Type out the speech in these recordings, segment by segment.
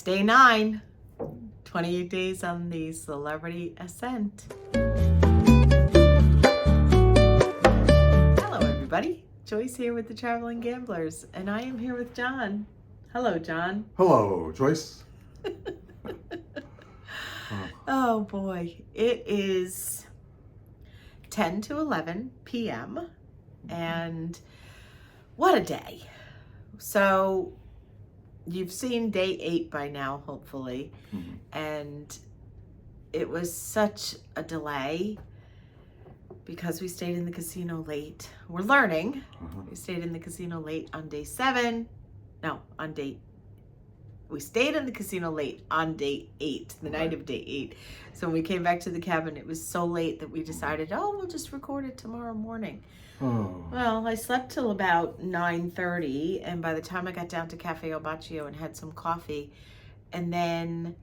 It's day 9, 28 days on the Celebrity ASCENT. Hello everybody, Joyce here with the Traveling Gamblers, and I am here with John. Hello, John. Hello, Joyce. Oh boy, it is 10 to 11 p.m. and what a day. So you've seen day 8 by now, hopefully, and it was such a delay because we stayed in the casino late. We're learning. We stayed in the casino late on day 7. No, on day we stayed in the casino late on day 8, the night of day 8. So when we came back to the cabin, it was so late that we decided, we'll just record it tomorrow morning. Well, I slept till about 9:30, and by the time I got down to Cafe El Baccio and had some coffee, and then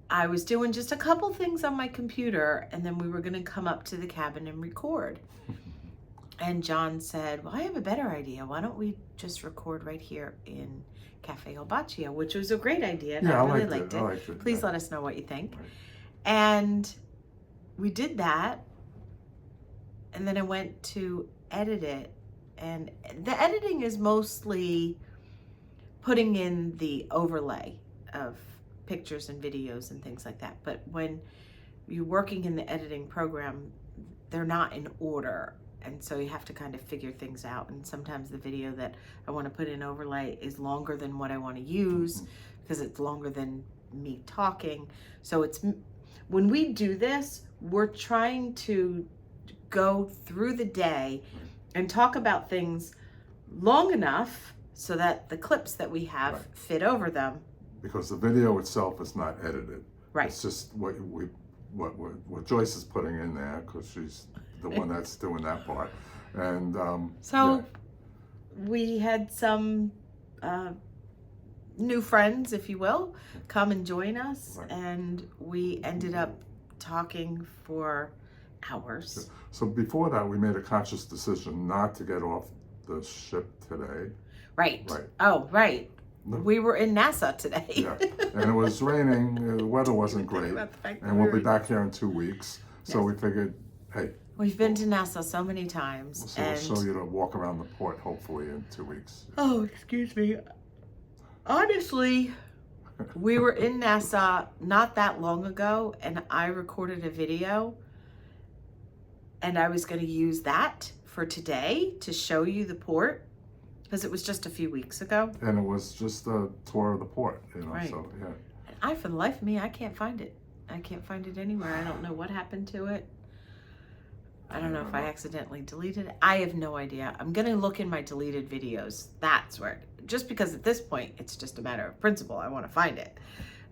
I was doing just a couple things on my computer, and then we were going to come up to the cabin and record. And John said, well, I have a better idea. Why don't we just record right here in Cafe El Baccio, which was a great idea, and I really liked it. Please let us know what you think. Right. And we did that, and then I went to edit it, and the editing is mostly putting in the overlay of pictures and videos and things like that. But when you're working in the editing program, they're not in order. And so you have to kind of figure things out. And sometimes the video that I want to put in overlay is longer than what I want to use because it's longer than me talking. So it's, when we do this, we're trying to go through the day and talk about things long enough so that the clips that we have fit over them. Because the video itself is not edited. Right. It's just what Joyce is putting in there because she's the one that's doing that part. And we had some new friends, if you will, come and join us, and we ended up talking for hours. So before that, we made a conscious decision not to get off the ship today. Right. Oh, right. We were in Nassau today. Yeah, and it was raining. The weather wasn't great, and we'll be back here in 2 weeks. So we figured, hey, we've been to Nassau so many times. So we'll show you to walk around the port, hopefully, in 2 weeks. Oh, excuse me. Honestly, we were in Nassau not that long ago, and I recorded a video, and I was going to use that for today to show you the port. Because it was just a few weeks ago. And it was just a tour of the port, you know, right. So, yeah. And for the life of me, I can't find it. I can't find it anywhere. I don't know what happened to it. I don't know if I accidentally deleted it. I have no idea. I'm going to look in my deleted videos. That's where, just because at this point, it's just a matter of principle. I want to find it.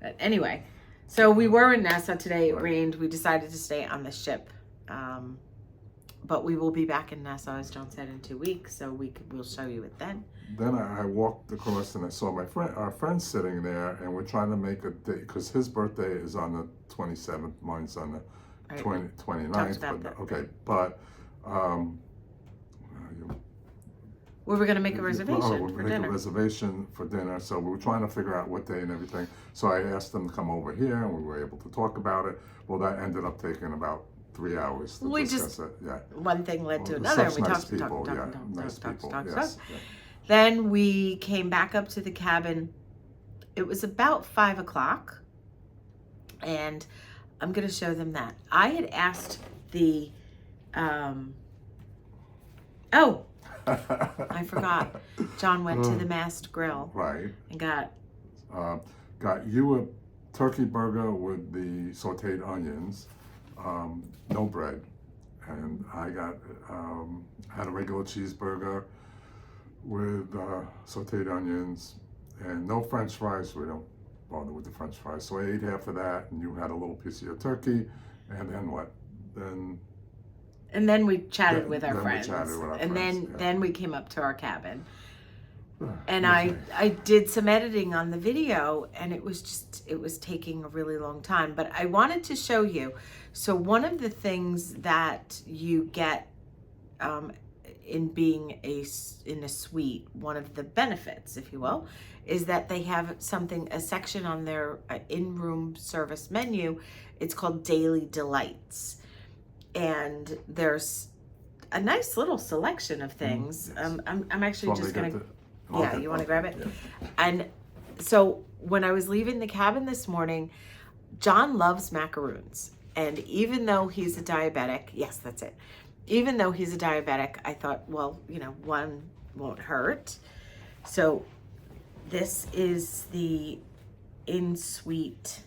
But anyway, so we were in Nassau today. It rained. We decided to stay on the ship. But we will be back in Nassau, as John said, in 2 weeks, so we'll show you it then. Then I walked across and I saw our friend sitting there, and we're trying to make a date, because his birthday is on the 27th, mine's on the 29th. But we were going to make a reservation for dinner. Make a reservation for dinner, so we were trying to figure out what day and everything. So I asked them to come over here, and we were able to talk about it. Well, that ended up taking about 3 hours to discuss it. Yeah. One thing led to another. We talked. Then we came back up to the cabin. It was about 5 o'clock, and I'm going to show them that. I had asked the, I forgot. John went to the Masked Grill. Right. And got you a turkey burger with the sauteed onions. No bread, and I got had a regular cheeseburger with sauteed onions and no French fries. We don't bother with the French fries, so I ate half of that, and you had a little piece of your turkey, and then what? And then we chatted with our friends, then we came up to our cabin. And I did some editing on the video, and it was taking a really long time, but I wanted to show you. So one of the things that you get in being in a suite, one of the benefits, if you will, is that they have a section on their in-room service menu. It's called Daily Delights. And there's a nice little selection of things. Yes. I'm actually just going to, yeah, you want to grab it? Yeah. And so when I was leaving the cabin this morning, John loves macaroons. And even though he's a diabetic, yes, that's it. Even though he's a diabetic, I thought, well, one won't hurt. So this is the in-suite.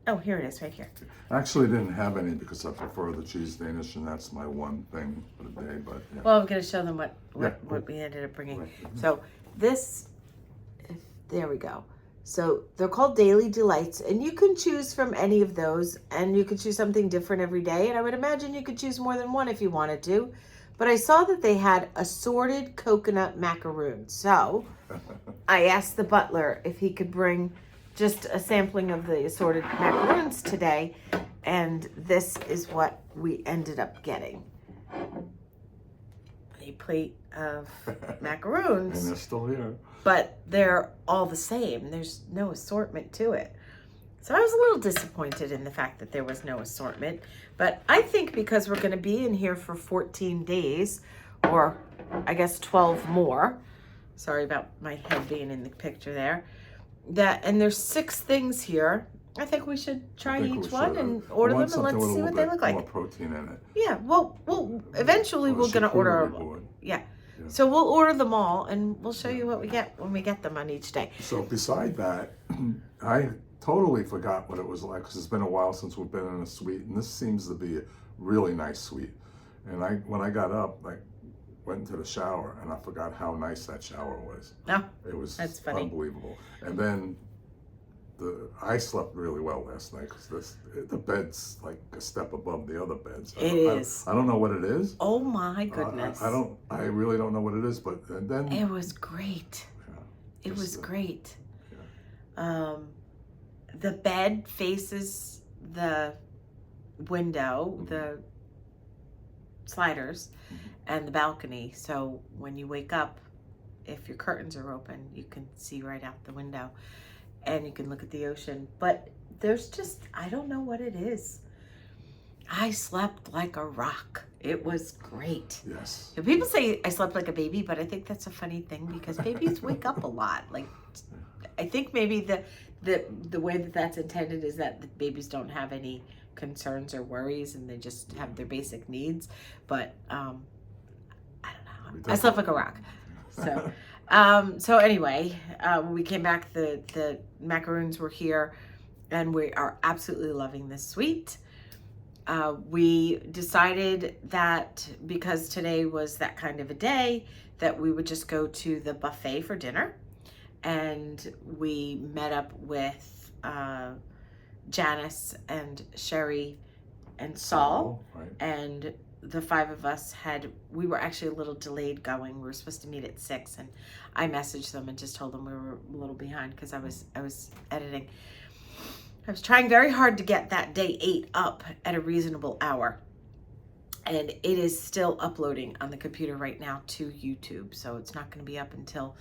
Oh, here it is, right here. I actually didn't have any because I prefer the cheese Danish, and that's my one thing for the day. But yeah. Well, I'm going to show them what we ended up bringing. Right. So this, there we go. So they're called Daily Delights, and you can choose from any of those, and you could choose something different every day. And I would imagine you could choose more than one if you wanted to. But I saw that they had assorted coconut macaroons. So I asked the butler if he could bring just a sampling of the assorted macaroons today, and this is what we ended up getting. A plate of macaroons. And they're still here. But they're all the same. There's no assortment to it. So I was a little disappointed in the fact that there was no assortment. But I think because we're going to be in here for 14 days, or I guess 12 more. Sorry about my head being in the picture there. And there's 6 things here. I think we should try each one and order them, and let's see what they look like. More protein in it. Yeah, well, eventually we're going to order. Yeah. So we'll order them all, and we'll show you what we get when we get them on each day. So beside that, I totally forgot what it was like because it's been a while since we've been in a suite, and this seems to be a really nice suite. And when I got up, I went into the shower, and I forgot how nice that shower was. Oh, it was that's funny. Unbelievable. And then I slept really well last night because the bed's like a step above the other beds. It is. I don't know what it is. Oh my goodness. I really don't know what it is, but then it was great. Yeah, it was great. Yeah. The bed faces the window, the sliders, and the balcony. So when you wake up, if your curtains are open, you can see right out the window. And you can look at the ocean, but there's just, I don't know what it is. I slept like a rock. It was great. Yes. And people say I slept like a baby, but I think that's a funny thing because babies wake up a lot. Like, I think maybe the way that that's intended is that the babies don't have any concerns or worries, and they just have their basic needs. But I don't know. I slept like a rock. So. So anyway, when we came back, the macaroons were here, and we are absolutely loving this suite. We decided that because today was that kind of a day, that we would just go to the buffet for dinner. And we met up with Janice and Sherry and Saul, right. And the 5 of us we were actually a little delayed going. We were supposed to meet at 6, and I messaged them and just told them we were a little behind because I was editing. I was trying very hard to get that day 8 up at a reasonable hour. And it is still uploading on the computer right now to YouTube. So it's not going to be up until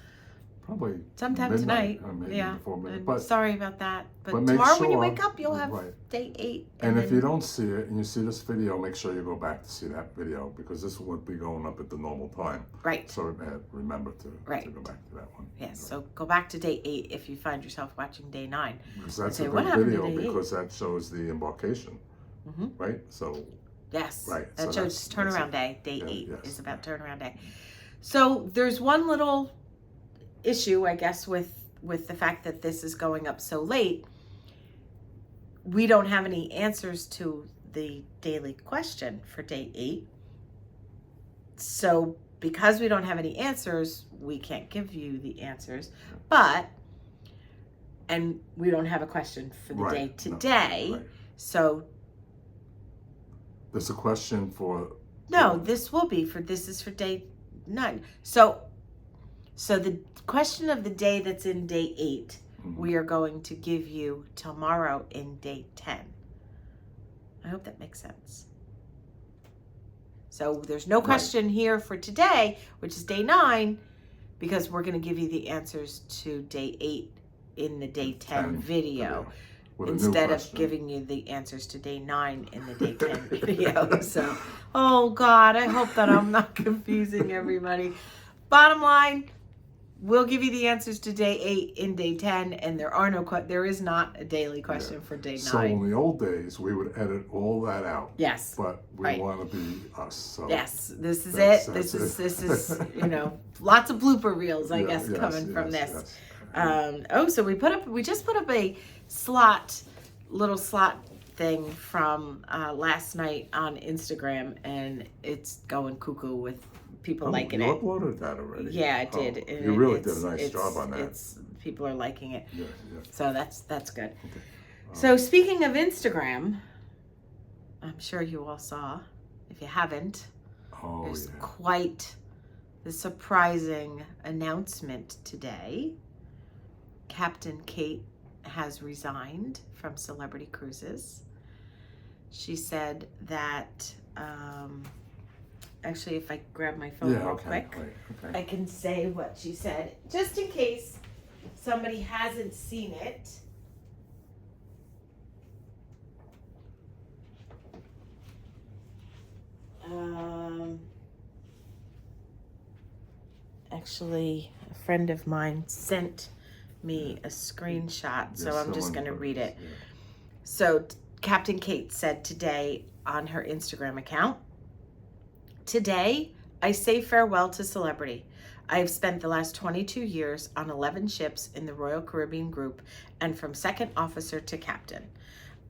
probably sometime midnight, tonight. maybe before midnight. But sorry about that. But make tomorrow sure, when you wake up, you'll have day 8. And if you don't see it and you see this video, make sure you go back to see that video because this would be going up at the normal time. Right. So remember to go back to that one. Yes. Right. So go back to day 8 if you find yourself watching day 9. Because that's a good video because that shows the embarkation. Mm-hmm. Right. So. Yes. Right. That shows turnaround day. Day 8 is about turnaround day. So there's one little issue, I guess, with the fact that this is going up so late. We don't have any answers to the daily question for day 8. So because we don't have any answers, we can't give you the answers. And we don't have a question for the day today. Right. So there's a question for... No, this is for day 9. So the question of the day that's in day 8, we are going to give you tomorrow in day 10. I hope that makes sense. So there's no question here for today, which is day 9, because we're going to give you the answers to day 8 in the day 10 video. Instead of giving you the answers to day 9 in the day 10 video. So, oh God, I hope that I'm not confusing everybody. Bottom line, we'll give you the answers to day 8 in day 10, and there is not a daily question for day 9. So in the old days, we would edit all that out. Yes. But we want to be us. So yes, this is it. This is lots of blooper reels, I guess, coming from this. Yes. So we just put up a little slot thing from last night on Instagram, and it's going cuckoo with people liking it. You uploaded that already? Yeah, I did. And you really did a nice job on that. People are liking it. Yeah. So that's good. Okay. So speaking of Instagram, I'm sure you all saw. If you haven't, there's quite the surprising announcement today. Captain Kate has resigned from Celebrity Cruises. She said that, actually, if I grab my phone real quick, I can say what she said, just in case somebody hasn't seen it. Actually, a friend of mine sent me a screenshot, so I'm just going to read it. Yeah. So Captain Kate said today on her Instagram account, "Today, I say farewell to Celebrity. I have spent the last 22 years on 11 ships in the Royal Caribbean Group and from second officer to captain.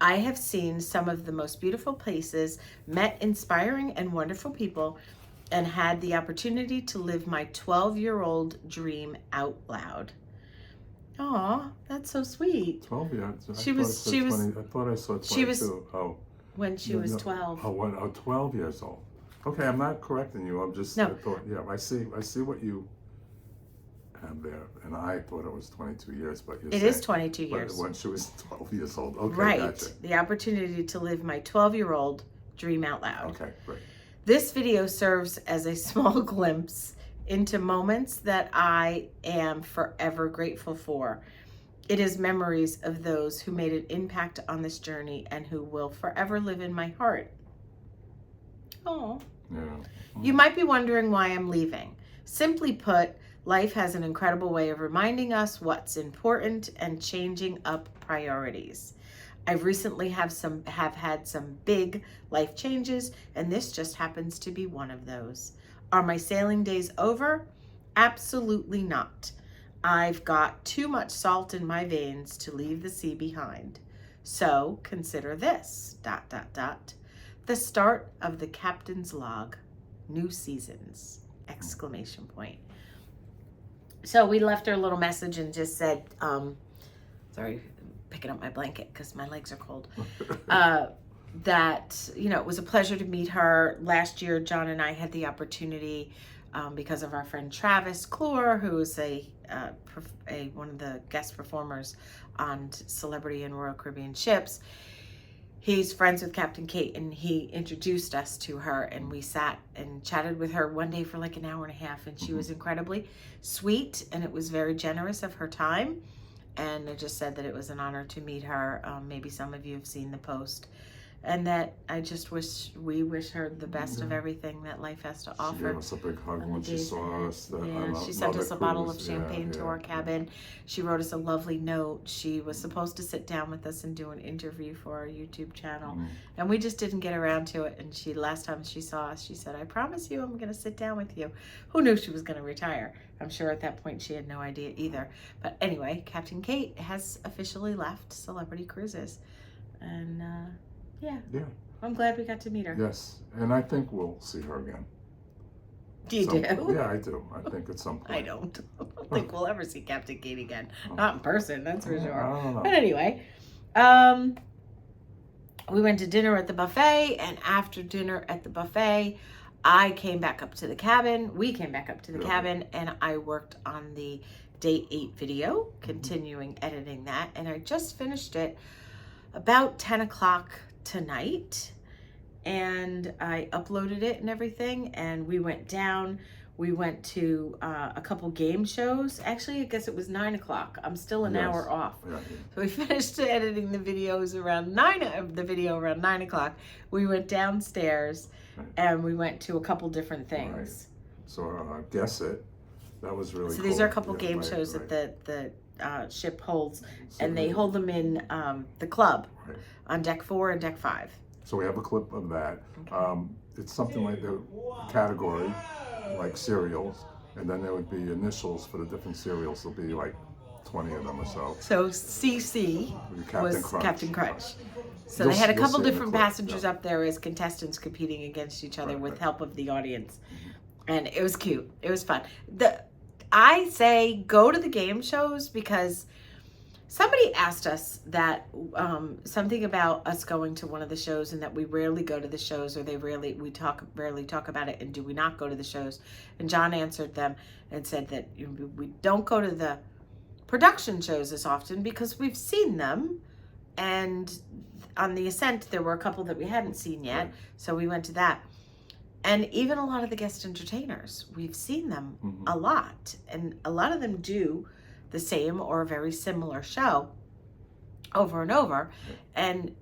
I have seen some of the most beautiful places, met inspiring and wonderful people, and had the opportunity to live my 12-year-old dream out loud." Aw, that's so sweet. 12, yeah. I thought I saw 22. She was when she was 12. Oh, 12 years old. Okay, I'm not correcting you. I'm just, I thought, I see what you have there. And I thought it was 22 years, but it is 22 years. But when she was 12 years old. Okay, right. Gotcha. The opportunity to live my 12-year-old dream out loud. Okay, great. This video serves as a small glimpse into moments that I am forever grateful for. It is memories of those who made an impact on this journey and who will forever live in my heart. Oh. Yeah. You might be wondering why I'm leaving. Simply put, life has an incredible way of reminding us what's important and changing up priorities. I recently have had some big life changes, and this just happens to be one of those. Are my sailing days over? Absolutely not. I've got too much salt in my veins to leave the sea behind. So consider this, ... The start of the captain's log, new seasons, ! So we left her a little message and just said, sorry, picking up my blanket because my legs are cold, that, it was a pleasure to meet her. Last year, John and I had the opportunity, because of our friend Travis Clore, who is one of the guest performers on Celebrity and Royal Caribbean ships. He's friends with Captain Kate, and he introduced us to her, and we sat and chatted with her one day for like an hour and a half, and she was incredibly sweet, and it was very generous of her time. And I just said that it was an honor to meet her. Maybe some of you have seen the post. And that I just we wish her the best of everything that life has to offer. She gave us a big hug when she saw us. She sent us a bottle of champagne to our cabin. She wrote us a lovely note. She was supposed to sit down with us and do an interview for our YouTube channel. And we just didn't get around to it. And last time she saw us, she said, "I promise you I'm going to sit down with you." Who knew she was going to retire? I'm sure at that point she had no idea either. But anyway, Captain Kate has officially left Celebrity Cruises. And yeah. I'm glad we got to meet her. Yes, and I think we'll see her again. Do you do? Yeah, I do. I think at some point. I don't think we'll ever see Captain Kate again. Not in person, that's for sure. I don't know. But anyway, we went to dinner at the buffet, and after dinner at the buffet, I came back up to the cabin. We came back up to the cabin, and I worked on the day 8 video, continuing editing that, and I just finished it about 10 o'clock tonight, and I uploaded it and everything, and we went down. We went to a couple game shows. Actually, I guess it was 9 o'clock. I'm still an hour off. Yeah. So we finished editing the videos around 9 o'clock. We went downstairs and we went to a couple different things. Right. So Guess It. That was really So cool. these are a couple game shows that the ship holds, and they hold them in the club on deck 4 and deck 5. So we have a clip of that. It's something like the category, like cereals, and then there would be initials for the different cereals. There'll be like 20 of them or so. So CC was Captain Crunch. So they had a couple different passengers up there as contestants competing against each other with help of the audience. And it was cute. It was fun. I say go to the game shows because somebody asked us that something about us going to one of the shows and that we rarely go to the shows, or rarely talk about it, and do we not go to the shows? And John answered them and said that we don't go to the production shows as often because we've seen them, and on the Ascent there were a couple that we hadn't seen yet, so we went to that. And even a lot of the guest entertainers, we've seen them a lot, and a lot of them do the same or a very similar show over and over. And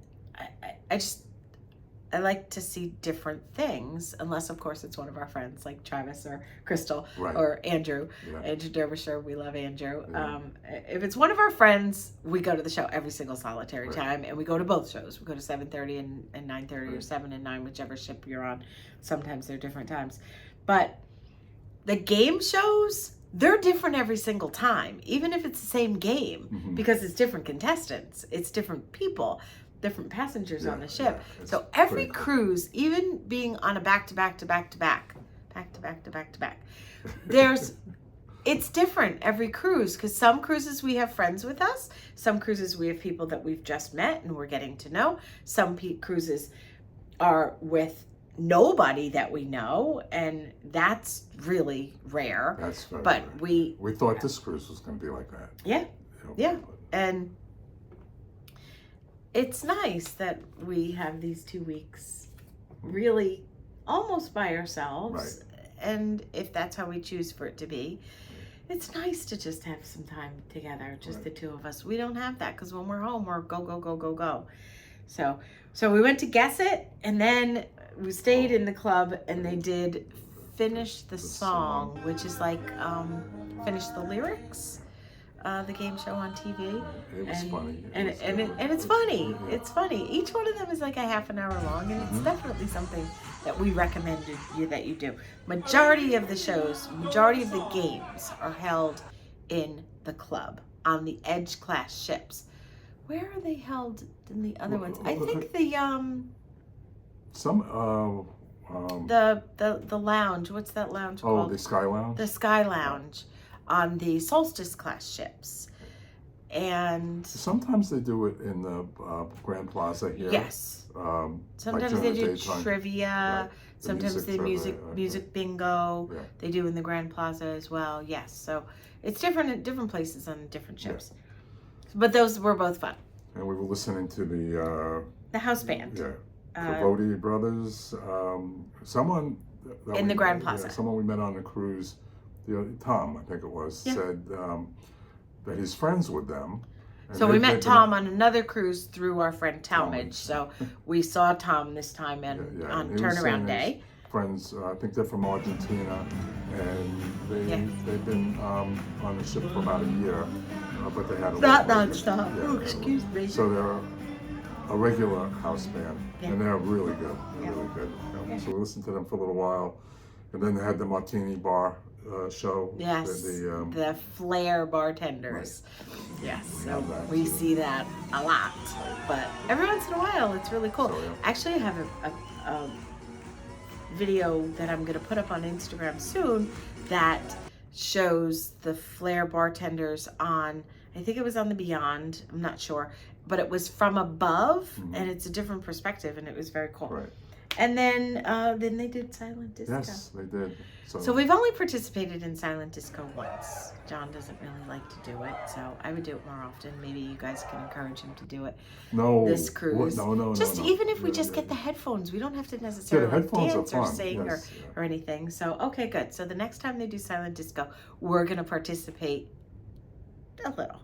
I like to see different things, unless of course it's one of our friends like Travis or Crystal or Andrew. Andrew Derbyshire, we love Andrew. If it's one of our friends, we go to the show every single solitary time, and we go to both shows. We go to 7:30 and 9:30 or 7 and 9, whichever ship you're on. Sometimes they're different times. But the game shows, they're different every single time, even if it's the same game, because it's different contestants, it's different people, different passengers on the ship. So every cruise, even being on a back-to-back, it's different every cruise, because some cruises we have friends with us, some cruises we have people that we've just met and we're getting to know, some cruises are with nobody that we know, and that's really rare. That's very but rare. We thought this cruise was going to be like that. Yeah. And it's nice that we have these 2 weeks really almost by ourselves, and if that's how we choose for it to be, it's nice to just have some time together, just the two of us. We don't have that because when we're home, we're go. So we went to Guess It, and then we stayed in the club, and they did Finish the Song, which is like Finish the Lyrics, the game show on TV. It was funny. And it's funny. It's funny. Each one of them is like a half an hour long, and it's definitely something that we recommended that you do. Majority of the shows, majority of the games are held in the club on the Edge class ships. Where are they held in the other ones? I think the lounge. What's that lounge called? Oh, the Sky Lounge. The Sky Lounge on the Solstice class ships, and sometimes they do it in the Grand Plaza here. Yes. Sometimes like they do daytime. Trivia. Sometimes they music bingo. Yeah. They do in the Grand Plaza as well. Yes. So it's different at different places on different ships. Yeah. But those were both fun. And we were listening to the house band. Yeah. Cavoti Brothers. Someone in the Grand Plaza. Someone we met on the cruise, Tom, I think it was, said that he's friends with them. So we met Tom on another cruise through our friend Talmadge. So we saw Tom this time on turnaround day. Friends, I think they're from Argentina, and they've been on the ship for about a year, but they had a not nonstop. Oh, excuse me. So they're a regular house band, and they're really good, really good. So we listened to them for a little while, and then they had the Martini Bar show. Yes, the Flair bartenders. Right. Yes, so we see that a lot, but every once in a while it's really cool. So, Actually, I have a video that I'm going to put up on Instagram soon that shows the Flair bartenders on, I think it was on the Beyond, I'm not sure, but it was from above, and it's a different perspective, and it was very cool. Right. And then they did silent disco. Yes, they did. So we've only participated in silent disco once. John doesn't really like to do it, so I would do it more often. Maybe you guys can encourage him to do it. No. This cruise. No. Just no. even if we Yeah, just yeah, get the yeah. headphones, we don't have to necessarily headphones are dance or fun, sing yes, or anything. So okay, good. So the next time they do silent disco, we're gonna participate a little,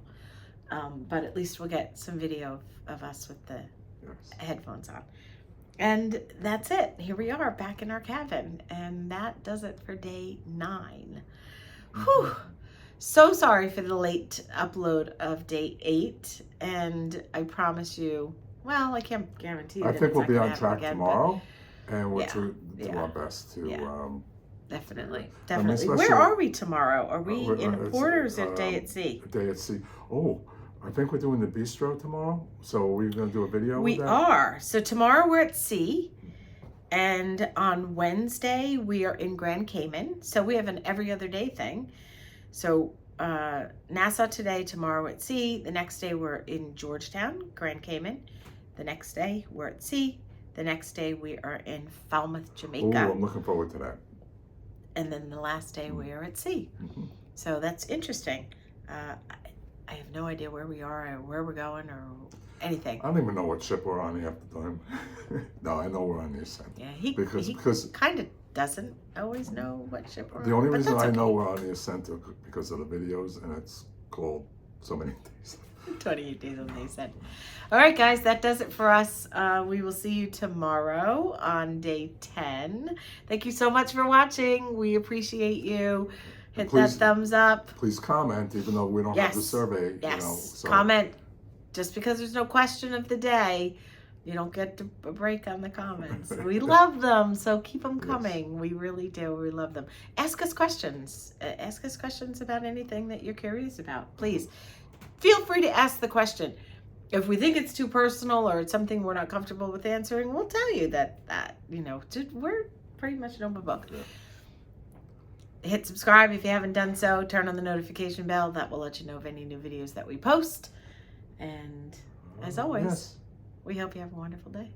but at least we'll get some video of us with the headphones on. And that's it. Here we are back in our cabin. And that does it for day 9. Whew. So sorry for the late upload of day 8. And I promise you, well, I can't guarantee you. I think we'll be on track tomorrow. And we'll do our best to... Definitely. especially, where are we tomorrow? Are we in port or is it day at sea? Day at sea. Oh, I think we're doing the bistro tomorrow. So we're going to do a video with that? We are. So tomorrow we're at sea. And on Wednesday we are in Grand Cayman. So we have an every other day thing. So Nassau today, tomorrow at sea. The next day we're in Georgetown, Grand Cayman. The next day we're at sea. The next day we are in Falmouth, Jamaica. Oh, I'm looking forward to that. And then the last day we are at sea. Mm-hmm. So that's interesting. I have no idea where we are or where we're going or anything. I don't even know what ship we're on half the time. No, I know we're on the Ascent. Yeah, he kind of doesn't always know what ship we're on. The only reason I know okay. we're on the Ascent is because of the videos, and it's called so many days. 28 days on the Ascent. All right, guys, that does it for us. We will see you tomorrow on day 10. Thank you so much for watching. We appreciate you. Hit that thumbs up. Please comment, even though we don't have the survey. Yes, comment. Just because there's no question of the day, you don't get a break on the comments. We love them, so keep them coming. We really do. We love them. Ask us questions. Ask us questions about anything that you're curious about. Please feel free to ask the question. If we think it's too personal or it's something we're not comfortable with answering, we'll tell you that we're pretty much an open book. Yeah. Hit subscribe if you haven't done so. Turn on the notification bell. That will let you know of any new videos that we post. And as always, we hope you have a wonderful day.